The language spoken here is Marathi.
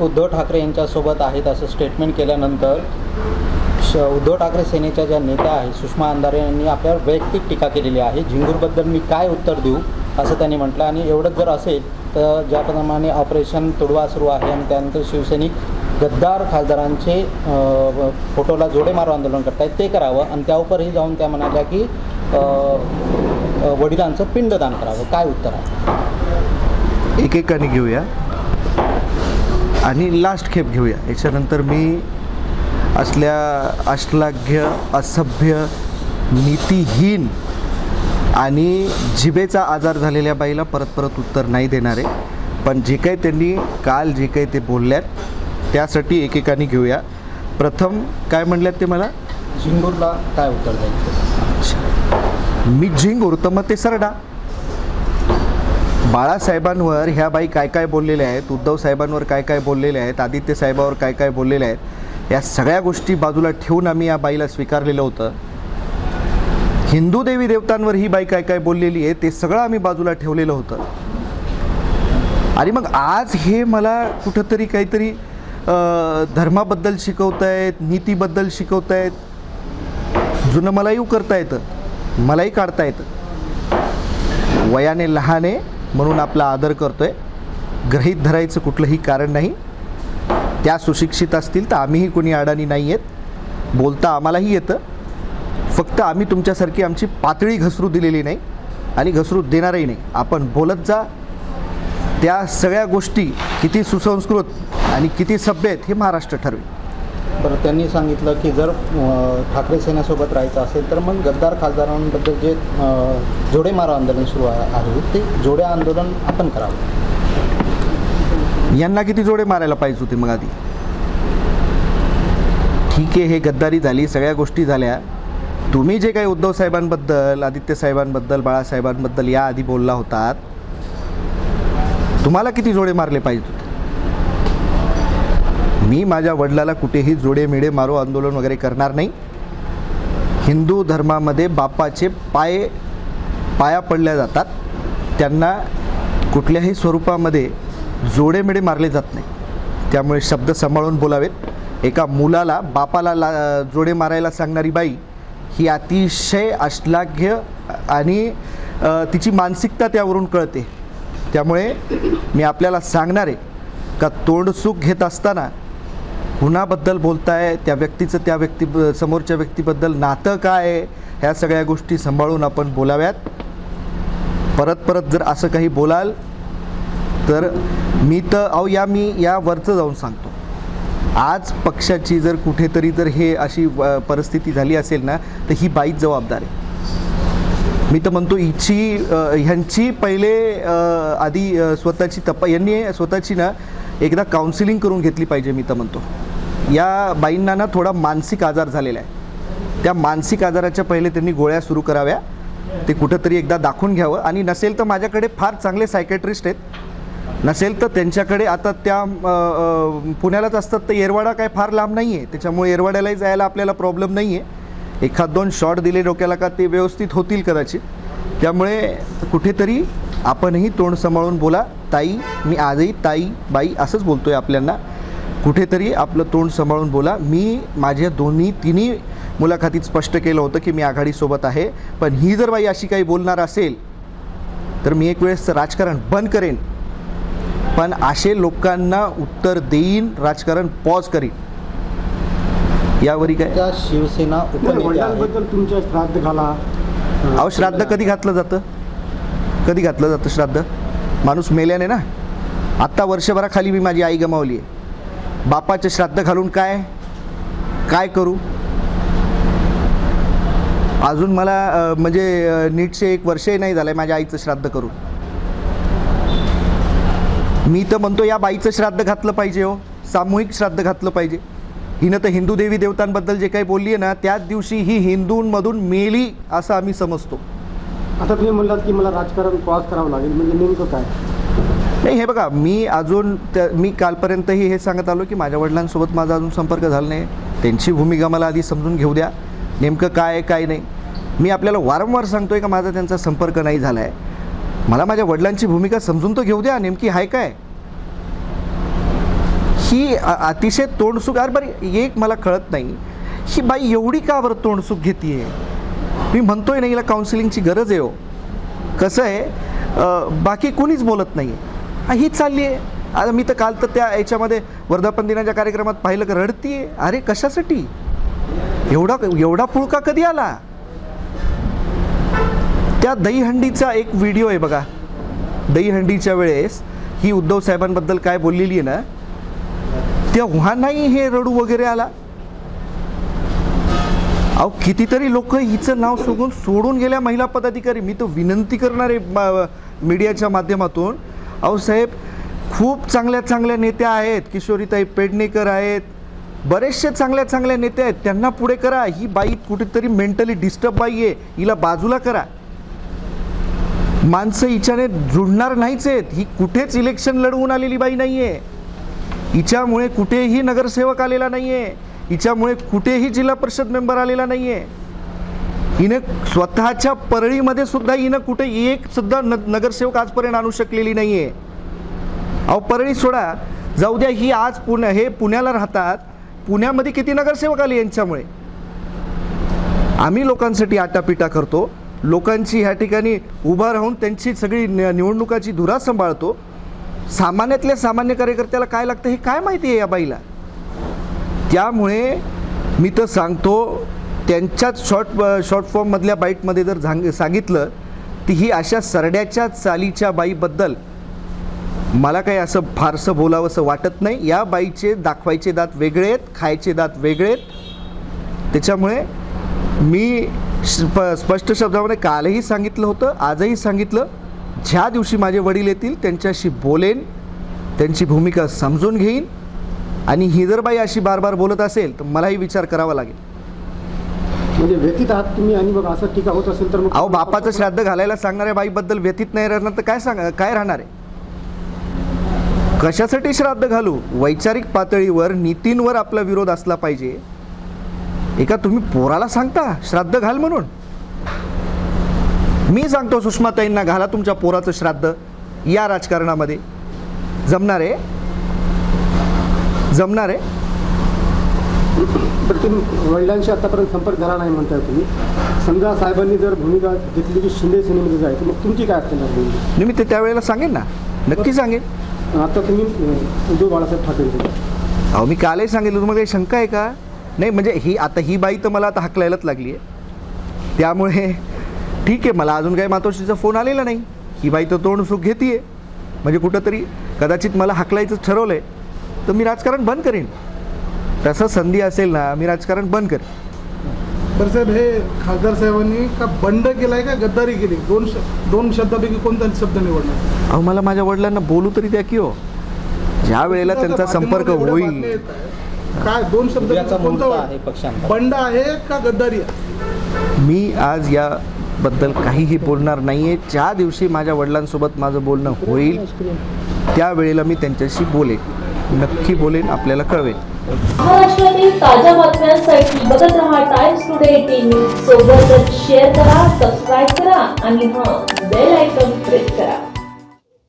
उद्धव ठाकरे यांच्यासोबत आहेत असं स्टेटमेंट केल्यानंतर उद्धव ठाकरे सेनेच्या ज्या नेत्या आहेत सुषमा अंधारे यांनी आपल्यावर वैयक्तिक टीका केलेली आहे. झिंगूरबद्दल मी काय उत्तर देऊ असं त्यांनी म्हटलं. आणि एवढंच जर असेल तर ज्याप्रमाणे ऑपरेशन तुडवा सुरू आहे आणि त्यानंतर शिवसैनिक गद्दार खासदारांचे फोटोला जोडे मारो आंदोलन करतायत ते करावं आणि त्यावरही जाऊन त्या म्हणाल्या की वडिलांचं पिंडदान करावं. काय उत्तर आहे? एकेकाने घेऊया आणि लास्ट खेप घेऊया. याच्यानंतर मी असल्या अश्लाघ्य, असभ्य, नीतिहीन आणि जिभेचा आजार झालेल्या बाईला परत परत उत्तर नाही देणार आहे. पण जे काही त्यांनी काल जे काही ते बोलल्यात त्यासाठी एकेकाने घेऊया. प्रथम काय म्हणल्यात ते मला झिंगूरला काय उत्तर द्यायचं? मी झिंगूर तर मग ते सरडा. बाळासाहेबांवर ह्या बाई काय काय बोललेल्या आहेत, उद्धव साहेबांवर काय काय बोललेले आहेत, आदित्य साहेबांवर काय काय बोललेले आहेत, या सगळ्या गोष्टी बाजूला ठेवून आम्ही या बाईला स्वीकारलेलं होतं. हिंदू देवी देवतांवर ही बाई काय काय बोललेली आहे ते सगळं आम्ही बाजूला ठेवलेलं होतं. आणि मग आज हे मला कुठंतरी काहीतरी धर्माबद्दल शिकवतायत, नीतीबद्दल शिकवतायत. जुनं मलाही उकरता येतं, मलाही काढता येतं. वयाने लहान आहे म्हणून आपला आदर करतोय, गृहीत धरायचं कुठलंही कारण नाही. त्या सुशिक्षित असतील तर आम्हीही कोणी अडाणी नाही आहेत, बोलता आम्हालाही येतं. फक्त आम्ही तुमच्यासारखी आमची पातळी घसरू दिलेली नाही आणि घसरू देणारही नाही. आपण बोलत जा. त्या सगळ्या गोष्टी किती सुसंस्कृत आणि किती सभ्य आहेत हे महाराष्ट्र ठरवेल. बरं, त्यांनी सांगितलं की जर ठाकरे सेनेसोबत राहायचं असेल तर मग गद्दार खासदारांबद्दल जे जोडे मारो आंदोलन सुरू आहे ते जोडे आंदोलन आपण करावं. यांना किती जोडे मारायला पाहिजे होते मग आधी? ठीक आहे, हे गद्दारी झाली, सगळ्या गोष्टी झाल्या. तुम्ही जे काही उद्धव साहेबांबद्दल, आदित्य साहेबांबद्दल, बाळासाहेबांबद्दल या आधी बोलला होतात, तुम्हाला किती जोडे मारले पाहिजे होते? मी माझ्या वडिलाला कुठेही जोडे मेडे मारो आंदोलन वगैरे करणार नाही. हिंदू धर्मामध्ये बापाचे पाया पडल्या जातात, त्यांना कुठल्याही स्वरूपामध्ये जोडे मेडे मारले जात नाही. त्यामुळे शब्द सांभाळून बोलावेत. एका मुलाला बापाला जोडे मारायला सांगणारी बाई ही अतिशय अश्लाघ्य आणि तिची मानसिकता त्यावरून कळते. त्यामुळे मी आपल्याला सांगणार आहे का तोंडसुख घेत असताना कुणाबद्दल बोलताय, त्या व्यक्तीचं समोरच्या व्यक्तीबद्दल नातं काय आहे, ह्या सगळ्या गोष्टी सांभाळून आपण बोलाव्यात. परत परत जर असं काही बोलाल तर मी वरचं जाऊन सांगतो. आज पक्षाची जर कुठेतरी जर हे अशी परिस्थिती झाली असेल ना तर ही बाईच जबाबदार आहे. मी तर म्हणतो ह्यांची पहिले आधी स्वतःची यांनी स्वतःची ना एकदा काउन्सिलिंग करून घेतली पाहिजे. मी तर म्हणतो या बाईंना ना थोडा मानसिक आजार झालेला आहे. त्या मानसिक आजाराच्या पहिले त्यांनी गोळ्या सुरू कराव्या. ते कुठंतरी एकदा दाखवून घ्यावं. आणि नसेल तर माझ्याकडे फार चांगले सायकॅट्रिस्ट आहेत, नसेल तर त्यांच्याकडे आता त्या पुण्यालाच असतात तर येरवाडा काय फार लांब नाही आहे, त्याच्यामुळे येरवाड्यालाही जायला आपल्याला प्रॉब्लेम नाही आहे. एखाद दोन शॉट दिले डोक्याला का ते व्यवस्थित होतील कदाचित. त्यामुळे कुठेतरी आपणही तोंड सांभाळून बोला. ताई, मी आजही ताई बाई असंच बोलतो आहे आपल्यांना. कुठेतरी आपलं तोंड सांभाळून बोला. मी माझ्या तिन्ही मुलाखतीत स्पष्ट केलं होतं की मी आघाडीसोबत आहे. पण ही जर बाई अशी काही बोलणार असेल तर मी एक वेळेस राजकारण बंद करेन, पण असे लोकांना उत्तर देईन, राजकारण पॉज करीन. यावरी काय शिवसेना वडिलांबद्दल तुमच्या श्राद्ध घाला. अहो, श्राद्ध कधी घातलं जातं? कधी घातलं जातं श्राद्ध? माणूस मेल्याने ना. आत्ता वर्षभराखाली मी माझी आई गमावली आहे. बापाचे श्राद्ध घालून काय करू? अजून मला म्हणजे नीटचे 1 वर्षही नाही झालं आहे माझ्या आईचं श्राद्ध करून. मी तर म्हणतो या बाईचं श्राद्ध घातलं पाहिजे. हो, सामूहिक श्राद्ध घातलं पाहिजे. हिनं तर हिंदू देवी देवतांबद्दल जे काही बोलली आहे ना त्याच दिवशी ही हिंदूंमधून मेली असं आम्ही समजतो. आता तुम्ही म्हणलात की मला राजकारण पॉज करावं लागेल, म्हणजे नेमकं काय? नाही, हे बघा, मी कालपर्यंतही हे सांगत आलो की माझ्या वडिलांसोबत माझा अजून संपर्क झाला नाही. त्यांची भूमिका मला आधी समजून घेऊ द्या, नेमकं काय आहे काय नाही. मी आपल्याला वारंवार सांगतो आहे का माझा त्यांचा संपर्क नाही झाला आहे. मला माझ्या वडिलांची भूमिका समजून तर घेऊ द्या, नेमकी आहे काय. ही अतिशय तोंडसुख. अरे बरं, एक मला कळत नाही, ही बाई एवढी का बरं तोंडसुख घेते? मी म्हणतोय ना, हिला काउन्सिलिंगची गरज आहे. हो, कसं आहे, बाकी कोणीच बोलत नाही आहे, ही चालली आहे. आता मी तर काल तर त्या याच्यामध्ये वर्धापन दिनाच्या कार्यक्रमात पाहिलं का रडतीये. अरे कशासाठी? एवढा पुळका कधी आला? त्या दहीहंडीचा एक व्हिडिओ आहे बघा. दहीहंडीच्या वेळेस ही उद्धव साहेबांबद्दल काय बोललेली आहे ना, तेव्हा नाही हे रडू वगैरे आला. अहो, कितीतरी लोक हिचं नाव सोडून गेल्या महिला पदाधिकारी. मी तर विनंती करणार आहे मीडियाच्या माध्यमातून, अहो साहेब, खूप चांगल्या नेत्या आहेत. किशोरीताई पेडणेकर आहेत, बरेचसे चांगल्या नेत्या आहेत, त्यांना पुढे करा. ही बाई कुठेतरी मेंटली डिस्टर्ब बाई आहे, हिला बाजूला करा. माणसं हिच्याने जुळणार नाहीच आहेत. ही कुठेच इलेक्शन लढवून आलेली बाई नाही आहे. हिच्यामुळे कुठेही नगरसेवक आलेला नाही आहे. हिच्यामुळे कुठेही जिल्हा परिषद मेंबर आलेला नाही आहे. हिने स्वतःच्या परळीमध्ये सुद्धा हिनं कुठे एक सुद्धा नगरसेवक आजपर्यंत आणू शकलेली नाही आहे. अहो, परळी सोडा, जाऊ द्या, ही आज हे पुण्याला राहतात. पुण्यामध्ये किती नगरसेवक आले यांच्यामुळे. आम्ही लोकांसाठी आटापिटा करतो, लोकांची ह्या ठिकाणी उभा राहून त्यांची सगळी निवडणुकाची धुरा सांभाळतो. सामान्यातल्या सामान्य कार्यकर्त्याला काय लागतं हे काय माहिती आहे या बाईला. त्यामुळे मी तर सांगतो, त्यांच्याच शॉर्ट फॉर्ममधल्या बाईटमध्ये जर सांगितलं, ती ही अशा सरड्याच्या चालीच्या बाईबद्दल मला काही असं फारसं बोलावंसं वाटत नाही. या बाईचे दाखवायचे दात वेगळे आहेत, खायचे दात वेगळे आहेत. त्याच्यामुळे मी स्पष्ट शब्दामध्ये कालही सांगितलं होतं, आजही सांगितलं, ज्या दिवशी माझे वडील येतील त्यांच्याशी बोलेन, त्यांची भूमिका समजून घेईन. आणि ही जर बाई अशी बार बोलत असेल तर मलाही विचार करावा लागेल. म्हणजे व्यथित आहात तुम्ही, आणि मग असं टीका होत असेल तर मग अहो, बापाचं श्राद्ध घालायला सांगणाऱ्या बाईबद्दल व्यथित नाही राहणार तर काय राहणार आहे? कशासाठी श्राद्ध घालू? वैचारिक पातळीवर नीतींवर आपला विरोध असला पाहिजे. एका तुम्ही पोराला सांगता श्राद्ध घाल म्हणून? मी सांगतो सुषमाताईंना, घाला तुमच्या पोराचं श्राद्ध या राजकारणामध्ये. जमणार आहे? पण तुम्ही वडिलांशी आतापर्यंत संपर्क झाला नाही म्हणताय तुम्ही. समजा साहेबांनी जर भूमिका घेतली की शिंदे सेनेमध्ये जायचं, मग तुमची काय असणार भूमिका? मी ते त्यावेळेला सांगेन ना, नक्की सांगेन. आता तुम्ही उद्धव बाळासाहेब ठाकरे, अहो, मी कालही सांगितलं. तुम्हाला काही शंका आहे का? नाही, म्हणजे ही बाई तर मला आता हाकलायलाच लागली आहे. त्यामुळे ठीक आहे, मला अजून काही मातोश्रीचा फोन आलेला नाही. ही बाई तर तोंडसुख घेते, म्हणजे कुठंतरी कदाचित मला हाकलायचं ठरवलं आहे तर मी राजकारण बंद करेन. तसं संधी असेल ना, मी राजकारण बंद करेन. बरं साहेब, हे खासदार साहेबांनी का बंड केलाय का गद्दारी केली? दोन शब्दापैकी कोणता शब्द निवडणार? अहो, मला माझ्या वडिलांना बोलू तरी द्या की हो. ज्या वेळेला त्यांचा संपर्क होईल. काय दोन शब्द आहे पक्षांतर, बंड आहे का गद्दारी आहे? मी आज याबद्दल काहीही बोलणार नाही आहे. ज्या दिवशी माझ्या वडिलांसोबत माझं बोलणं होईल त्यावेळेला मी त्यांच्याशी बोलेन, नक्की बोलेन, आपल्याला कळवेल. महाराष्ट्रातील ताज्या बातम्यांसाठी बघत रहा टाइम्स टुडे टीव्ही. सोबतच शेअर करा, सबस्क्राईब करा आणि बेल आयकॉन प्रेस करा.